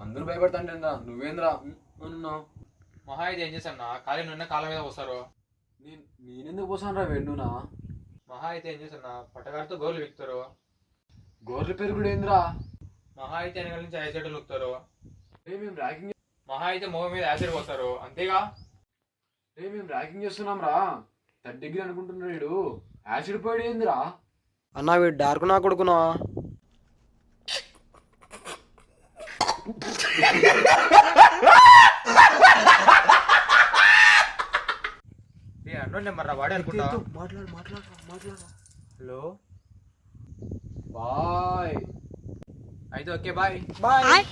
అందరూ భయపడతాంటేంద్రా నువ్వేంద్రా అన్నావు. మహా అయితే ఏం చేశాను ఖాళీ నున్న కాళ్ళ మీద పోస్తారు. నేనెందుకు పోసాను రా వెండునా? మహా అయితే ఏం చేశాను పట్టగారితో గోర్లు విక్తారు. గోర్రె పెరుగుడు ఏంద్రా? మహా అయితే వెనకాల నుంచి యాసిడ్ నొక్కుతారు. మేము ర్యాగింగ్ మహా అయితే మొహం మీద యాసిడ్ పోస్తారు అంతేగా. మేము ర్యాగింగ్ చేస్తున్నాం రా. 3rd డిగ్రీ అనుకుంటున్నాడు వీడు. యాసిడ్ పోయాడు ఏందిరా? అన్నా వీడు డార్క్ నా కొడుకునా? అన్నోడు నెంబర్ రా వాడే అనుకుంటా. మాట్లాడు. Hello bye. అయితే ఓకే బాయ్. బాయ్.